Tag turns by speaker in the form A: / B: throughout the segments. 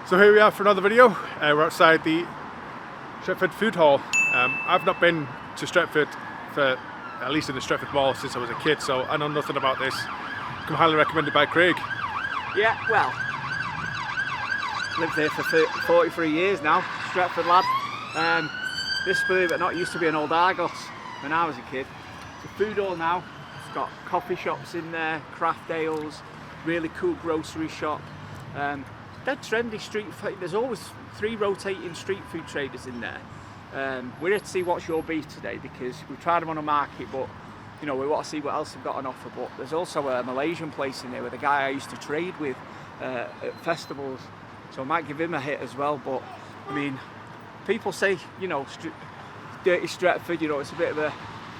A: So here we are for another video. We're outside the Stretford food hall. I've not been to Stretford for, at least in the Stretford Mall, since I was a kid, so I know nothing about this. I'm highly recommended by Craig.
B: Yeah, well, lived here for 43 years now, Stretford lad. This, believe it or not, used to be an old Argos when I was a kid. It's a food hall now. It's got coffee shops in there, craft ales, really cool grocery shop. Dead trendy street food. There's always 3 rotating street food traders in there. We're here to see what's your beef today because we've tried them on a market, but you know, we want to see what else they've got on offer. But there's also a Malaysian place in there with a guy I used to trade with at festivals, so I might give him a hit as well. But I mean, people say, you know, dirty Stretford, you know, it's a bit of a,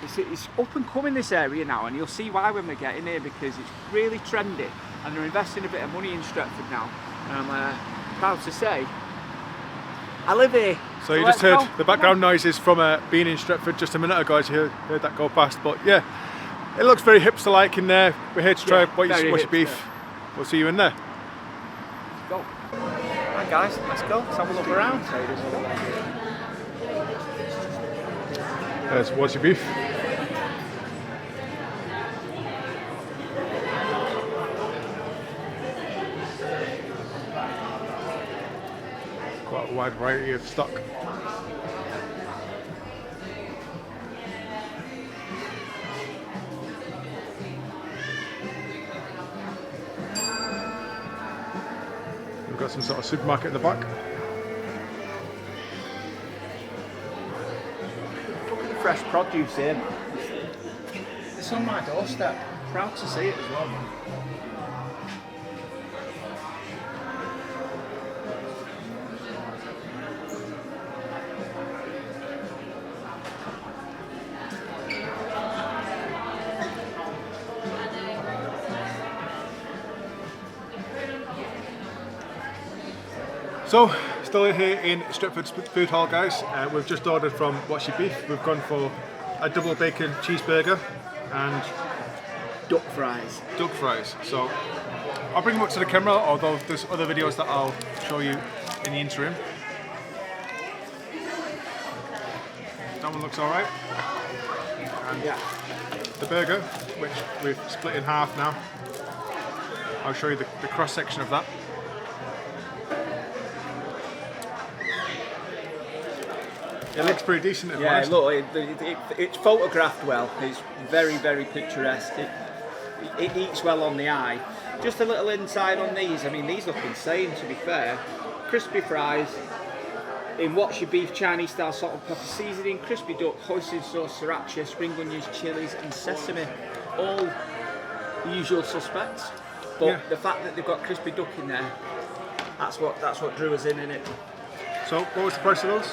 B: it's up and coming, this area now, and you'll see why when we get in here, because it's really trendy and they're investing a bit of money in Stretford now. And I'm proud to say I live here.
A: So you just heard the background noises from being in Stretford just a minute ago, as you heard that go past. But yeah, it looks very hipster-like in there. We're here to try what's your beef. We'll see you in there.
B: Let's go. Right guys, let's go. Let's have a look around.
A: There's what's your beef. Quite a wide variety of stock. We've got some sort of supermarket in the back.
B: Look at the fresh produce here. It's on my doorstep. Proud to see it as well.
A: So, still here in Stretford food hall, guys. We've just ordered from What's Your Beef. We've gone for a double bacon cheeseburger and
B: duck fries.
A: Duck fries. So, I'll bring them up to the camera, although there's other videos that I'll show you in the interim. That one looks alright. And
B: yeah,
A: the burger, which we've split in half now. I'll show you the cross section of that. It looks pretty decent.
B: Yeah, look, it's photographed well. It's very, very picturesque. It eats well on the eye. Just a little inside on these. I mean, these look insane, to be fair. Crispy fries in What's Your Beef Chinese style salt and pepper seasoning, crispy duck, hoisin sauce, sriracha, spring onions, chilies, and sesame. All the usual suspects. But yeah, the fact that they've got crispy duck in there, that's what drew us in it.
A: So, what was the price of those?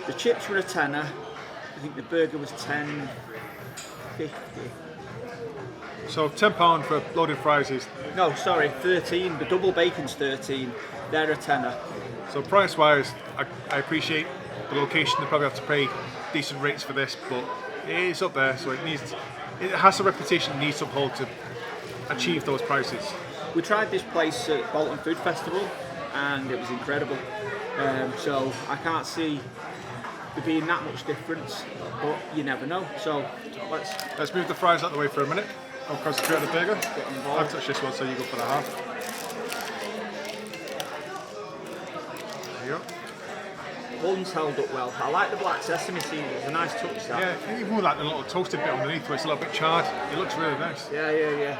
B: The chips were a tenner. I think the burger was $10.50.
A: So £10 for loaded fries is...
B: No, sorry, 13. The double bacon's 13. They're a tenner.
A: So price-wise, I appreciate the location. They probably have to pay decent rates for this, but it is up there, so it has a reputation it needs to uphold to achieve those prices.
B: We tried this place at Bolton Food Festival, and it was incredible. So I can't see there being that much difference, but you never know. So
A: let's move the fries out of the way for a minute. I'll concentrate on the burger. I've touched this one, so you go for the half. There you go.
B: Buns held up well. I like the black sesame seed. It's a nice touch, that.
A: Yeah, even with like the little toasted bit underneath where it's a little bit charred, it looks really nice.
B: Yeah.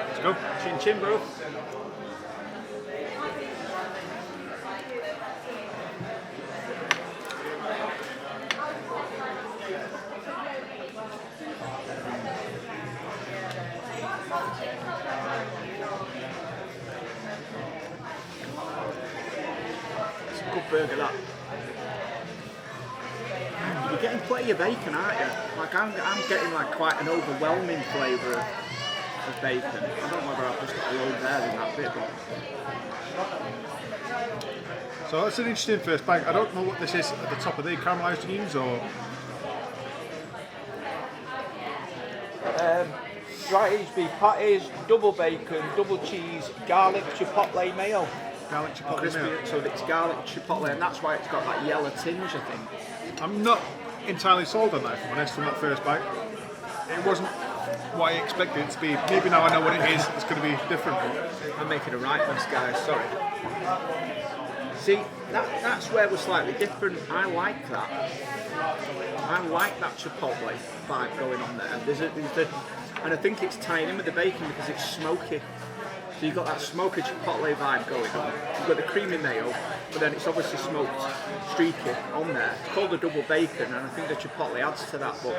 A: Let's go.
B: Chin chin, bro. Good burger, that. You're getting plenty of bacon, aren't you? Like I'm getting like quite an overwhelming flavour of bacon. I don't know whether I've just got a load there in that bit, but
A: So that's an interesting first bite. I don't know what this is at the top of the caramelised onions or...
B: dry aged beef patties, double bacon, double cheese, garlic chipotle mayo.
A: Garlic chipotle
B: Crispy,
A: mayo.
B: so it's garlic chipotle, and that's why it's got that yellow tinge, I think.
A: I'm not entirely sold on that, if I'm honest, from that first bite. It wasn't what I expected it to be. Maybe now I know what it is, it's going to be different.
B: I'm making a right mess, guys, sorry. See, that's where we're slightly different. I like that. I like that chipotle vibe going on there. And I think it's tying in with the bacon because it's smoky. So you've got that smoky chipotle vibe going on. You've got the creamy mayo, but then it's obviously smoked streaky on there. It's called a double bacon, and I think the chipotle adds to that, but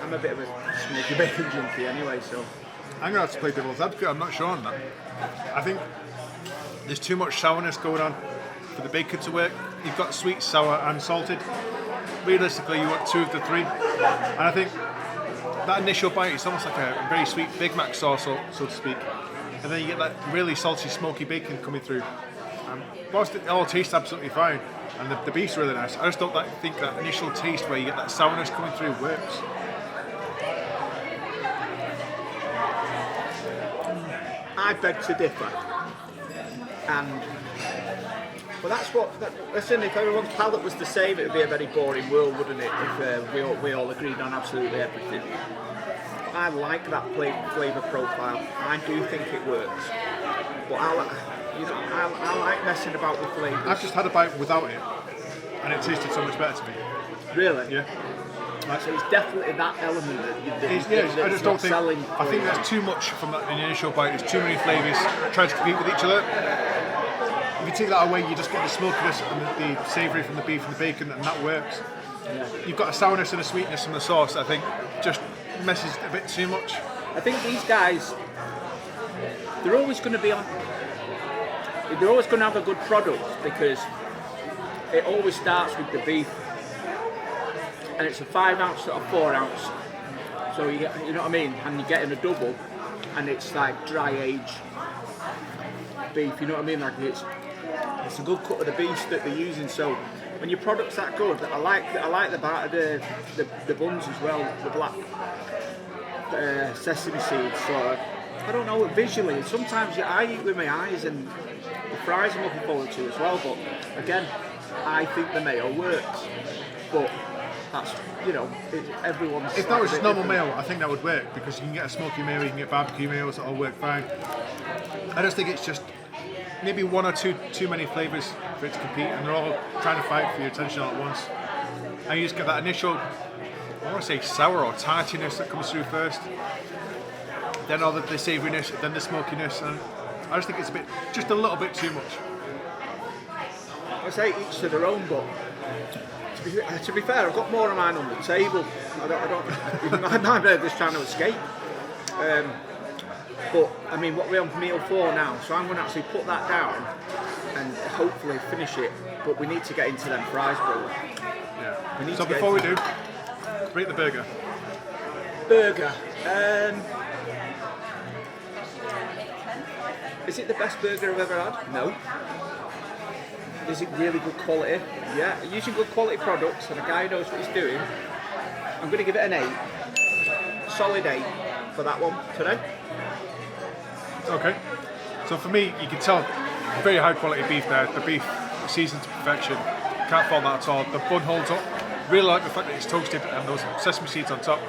B: I'm a bit of a smoky bacon junkie anyway, so.
A: I'm going to have to play devil's advocate, I'm not sure on that. I think there's too much sourness going on for the bacon to work. You've got sweet, sour and salted. Realistically, you want 2 of the 3. And I think that initial bite is almost like a very sweet Big Mac sauce, so to speak. And then you get that really salty, smoky bacon coming through. Whilst it all tastes absolutely fine, and the beef's really nice, I just don't think that initial taste where you get that sourness coming through works.
B: I beg to differ. And well, that's what. Listen, if everyone's palate was the same, it would be a very boring world, wouldn't it? If we all agreed on absolutely everything. I like that flavour profile. I do think it works. But I like messing about with flavours.
A: I've just had a bite without it, and it tasted so much better to me.
B: Really?
A: Yeah.
B: So it's definitely that element that
A: I just don't think.
B: selling.
A: I think there's too much from that initial bite. There's too many flavours trying to compete with each other. If you take that away, you just get the smokiness and the savoury from the beef and the bacon, and that works.
B: Yeah.
A: You've got a sourness and a sweetness from the sauce. I think just messes a bit too much.
B: I think these guys, they're always going to be on. They're always going to have a good product because it always starts with the beef, and it's a 5 ounce or a 4 ounce. So you know what I mean, and you're getting a double, and it's like dry aged beef. You know what I mean? Like it's a good cut of the beef that they're using. So when your product's that good, I like the buns as well, the black sesame seeds. So I don't know, visually, sometimes I eat with my eyes, and the fries I'm looking forward to as well. But again, I think the mayo works. But that's, everyone's.
A: If that was just normal
B: different.
A: mayo, I think that would work because you can get a smoky mayo, you can get barbecue mayo, so it'll work fine. I just think it's just maybe 1 or 2 too many flavours for it to compete, and they're all trying to fight for your attention all at once. And you just get that initial, I want to say sour or tartiness that comes through first, then all the savouriness, then the smokiness, and I just think it's just a little bit too much.
B: I say each to their own, but to be fair, I've got more of mine on the table. I don't. My burger's trying to escape. But I mean, what we're on meal 4 now, so I'm going to actually put that down and hopefully finish it. But we need to get into them fries, bro.
A: Yeah. So before we do, rate the burger.
B: Burger. Is it the best burger I've ever had? No. Is it really good quality? Yeah. Using good quality products and a guy who knows what he's doing. I'm going to give it an 8. Solid 8 for that one today.
A: Okay. So for me, you can tell very high quality beef there. The beef seasoned to perfection. Can't fault that at all. The bun holds up. Really like the fact that it's toasted and those sesame seeds on top.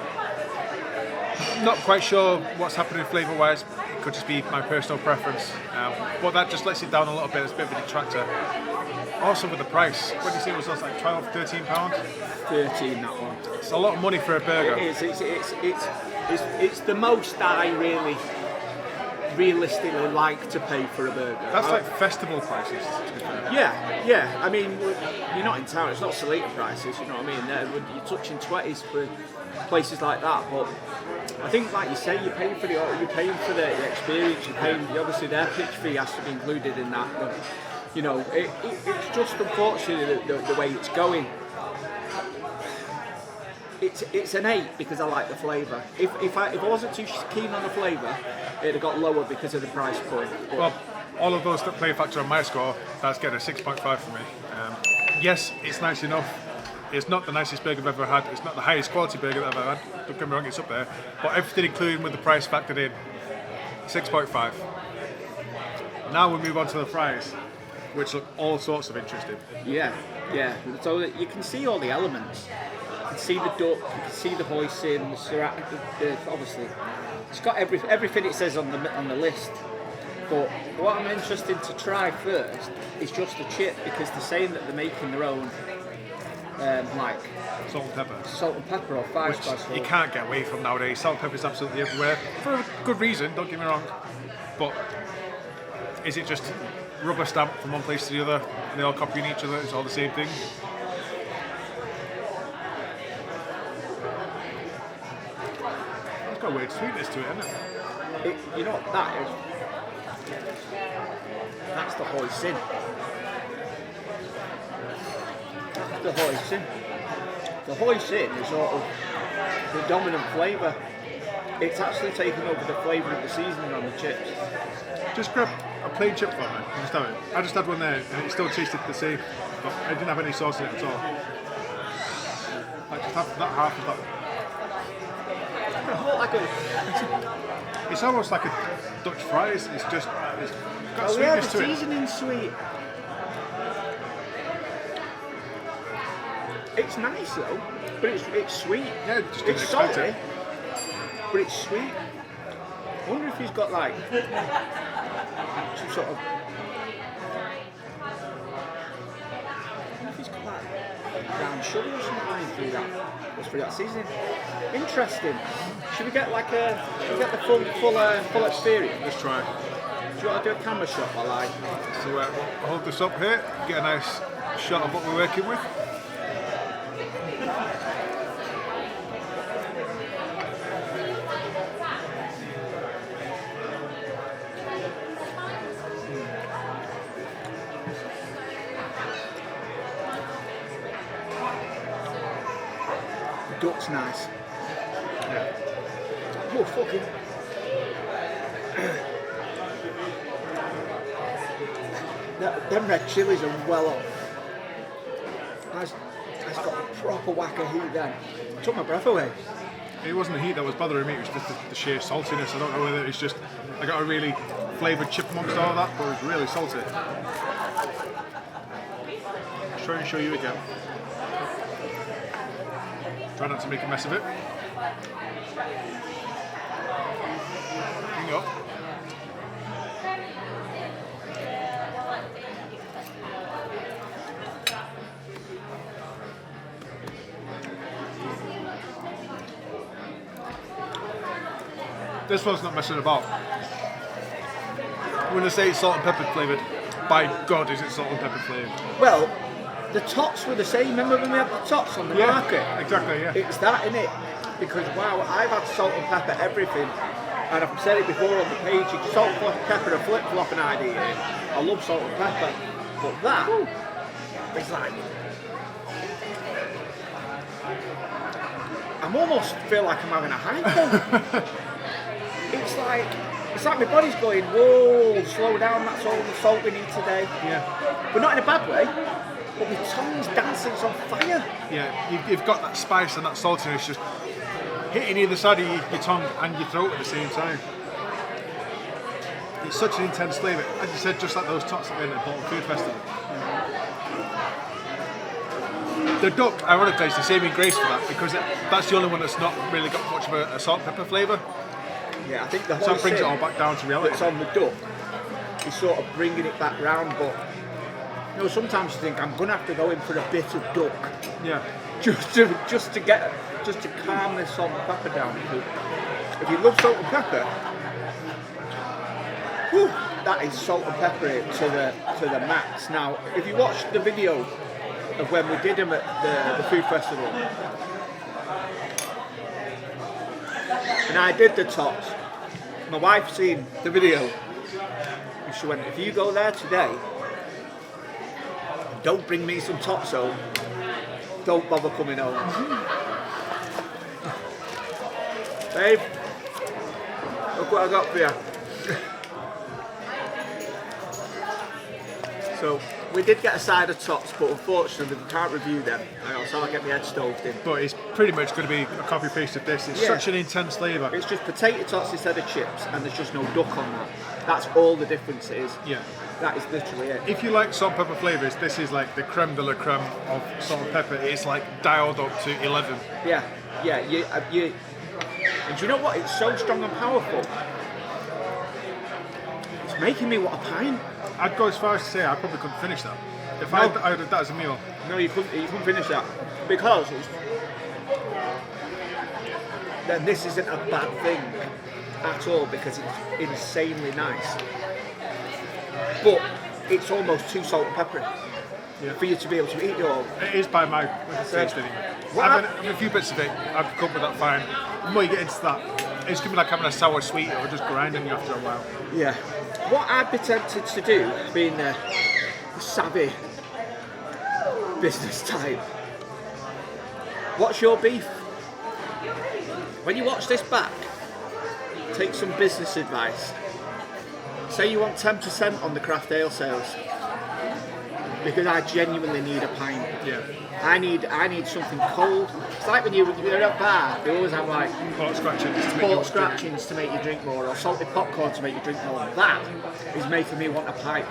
A: Not quite sure what's happening flavour wise. It could just be my personal preference. But that just lets it down a little bit. It's a bit of a detractor. Also with the price. What do you say it was like £12, £13?
B: 13, that one.
A: It's a lot of money for a burger.
B: It is. It's the most I realistically like to pay for a burger.
A: That's like festival prices, to be fair.
B: Yeah. I mean, you're not in town. It's not Salita prices. You know what I mean? You're touching 20s for places like that. But I think, like you say, you're paying for the experience. You're paying. Obviously, their pitch fee has to be included in that. But, it's just unfortunately the way it's going. It's an 8 because I like the flavour. If I wasn't too keen on the flavour, it'd have got lower because of the price point. But
A: well, all of those that play a factor on my score, that's getting a 6.5 for me. Yes, it's nice enough. It's not the nicest burger I've ever had. It's not the highest quality burger that I've ever had. Don't get me wrong, it's up there. But everything including with the price factored in, 6.5. Now we move on to the fries, which look all sorts of interesting.
B: Yeah. So you can see all the elements. You can see the duck, you can see the hoisin, obviously. It's got everything it says on the list. But what I'm interested to try first is just the chip, because they're saying that they're making their own, like
A: Salt and pepper
B: or five-spice.
A: You can't get away from nowadays. Salt and pepper is absolutely everywhere for a good reason. Don't get me wrong, but is it just rubber stamp from one place to the other? They all copying each other. It's all the same thing. It's got a weird sweetness to it, hasn't it?
B: You know what that is? That's the hoisin. The hoisin is sort of the dominant flavour. It's actually taken over the flavour of the seasoning on the chips.
A: Just grab a plain chip for me. Just have it. I just had one there and it still tasted the same, but it didn't have any sauce in it at all. I just have that half of that. It's almost like a Dutch fries. It's got sweetness to it.
B: The seasoning's sweet. It's nice though, but it's sweet.
A: Yeah, just
B: it's salty, but it's sweet. I wonder if he's got like some sort of. I wonder if he's got like brown sugar or something running through that. Just through that seasoning. Interesting. Should we get the full experience?
A: Let's try.
B: Do you want to do a camera shot while I?
A: So we'll hold this up here, get a nice shot of what we're working with.
B: Duck's nice.
A: Yeah.
B: Oh, fucking. Them red chilies are well off. That's got a proper whack of heat then. Took my breath away.
A: It wasn't the heat that was bothering me, it was just the sheer saltiness. I don't know whether it's just, I got a really flavoured chip amongst all of that, but it was really salty. I'll try and show you again. Try not to make a mess of it. Hang up. This one's not messing about. When I say it's salt and pepper flavoured, by God is it salt and pepper flavoured.
B: Well, the tots were the same. Remember when we had the tots on the market?
A: Exactly, yeah.
B: It's that, innit? Because wow, I've had salt and pepper everything, and I've said it before on the page. Salt and pepper, a flip-flopping idea. I love salt and pepper, but that is like, I'm almost feel like I'm having a hypo. It's like my body's going, whoa, slow down. That's all the salt we need today.
A: Yeah.
B: But not in a bad way. But my tongue's dancing, it's on fire.
A: Yeah, you've got that spice and that saltiness just hitting either side of your tongue and your throat at the same time. It's such an intense flavour. As you said, just like those tots that we had at the Bolton Food Festival. The duck, ironically, is the saving grace for that, because that's the only one that's not really got much of a salt and pepper flavour.
B: Yeah, I think the
A: so it brings it all back down to reality.
B: It's on the duck. He's sort of bringing it back round, but you know, sometimes you think I'm going to have to go in for a bit of duck.
A: Yeah.
B: Just to calm this salt and pepper down. If you love salt and pepper, whew, that is salt and pepper to the max. Now, if you watch the video of when we did them at the food festival, and I did the tots, my wife seen the video, and she went, if you go there today, don't bring me some tots home, don't bother coming home. Babe, look what I got for you. So, we did get a side of tots, but unfortunately we can't review them. So I get my head stoved in.
A: But it's pretty much going to be a copy paste of this. It's such an intense flavour.
B: It's just potato tots instead of chips, and there's just no duck on that. That's all the difference it is.
A: Yeah.
B: That is literally it.
A: If you like salt and pepper flavours, this is like the creme de la creme of salt and pepper. It's like dialed up to 11.
B: Yeah. And do you know what? It's so strong and powerful. It's making me want a pint.
A: I'd go as far as to say I probably couldn't finish that. If I had that as a meal.
B: No, you couldn't finish that. Because then this isn't a bad thing at all, because it's insanely nice. But it's almost too salt and peppery for you to be able to eat it all.
A: It is by my taste anyway. Having a few bits of it, I'd cope with that fine. The more you get into that, it's going to be like having a sour sweet. It will just grind on you after a while.
B: Yeah. What I'd be tempted to do, being a savvy business type, what's your beef? When you watch this back, take some business advice. Say you want 10% on the craft ale sales, because I genuinely need a pint.
A: Yeah.
B: I need something cold. It's like when you're at a bar, they always have like
A: Port
B: scratchings to make you drink more, or salted popcorn to make you drink more. That is making me want a pint,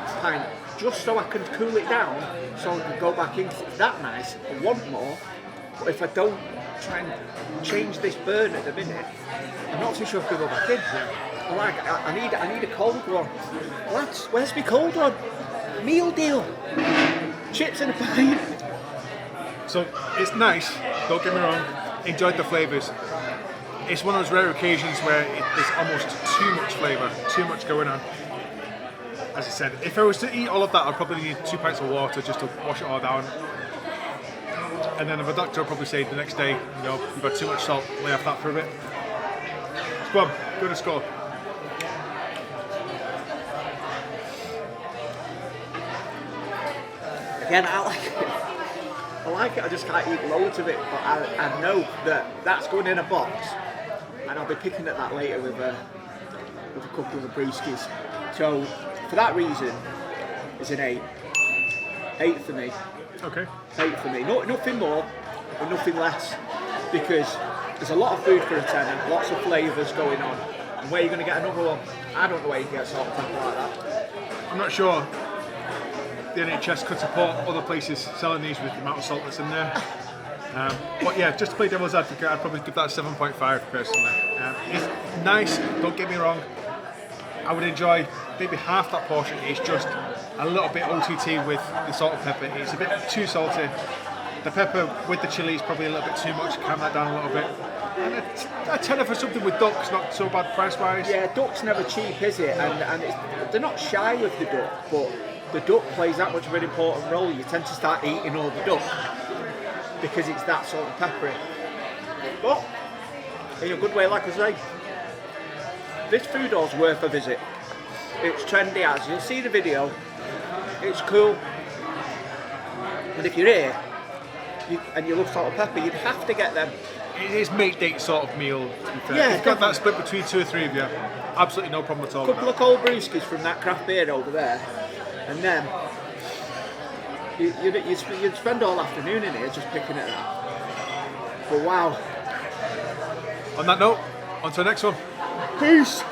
B: just so I can cool it down, so I can go back in. It's that nice. I want more, but if I don't try and change this burn at the minute, I'm not too sure if I can go back in. I need a cold one. Lads, where's my cold one? Meal deal. Chips and a pint.
A: So it's nice, don't get me wrong, enjoyed the flavours. It's one of those rare occasions where there's almost too much flavour, too much going on. As I said, if I was to eat all of that, I'd probably need 2 pints of water just to wash it all down. And then the doctor will probably say the next day, you've got too much salt, lay off that for a bit. Go on, go to score.
B: Again, I like it, I just can't eat loads of it, but I know that that's going in a box, and I'll be picking at that later with a couple of the brewskis. So, for that reason, it's an 8. 8 for me.
A: Okay.
B: 8 for me. Nothing more, but nothing less, because there's a lot of food for a tenner, lots of flavours going on, and where are you going to get another one? I don't know where you can get salt and pepper like that.
A: I'm not sure the NHS could support other places selling these with the amount of salt that's in there. But yeah, just to play devil's advocate, I'd probably give that a 7.5 personally. It's nice, don't get me wrong. I would enjoy maybe half that portion. It's just a little bit OTT with the salt and pepper. It's a bit too salty. The pepper with the chilli is probably a little bit too much. Calm that down a little bit. And a tenner for something with duck's not so bad price-wise.
B: Yeah, duck's never cheap, is it? And they're not shy with the duck, but the duck plays that much of an important role. You tend to start eating all the duck because it's that salt and peppery. But in a good way, like I say, this food hall's worth a visit. It's trendy as you'll see the video. It's cool. And if you're here and you love salt and pepper, you'd have to get them.
A: It is mate date sort of meal, to be fair.
B: Yeah,
A: you've got that split between 2 or 3 of you. Absolutely no problem at all.
B: A couple of cold brewskis from that craft beer over there, and then you'd spend all afternoon in here just picking at that. But wow.
A: On that note, on to the next one.
B: Peace.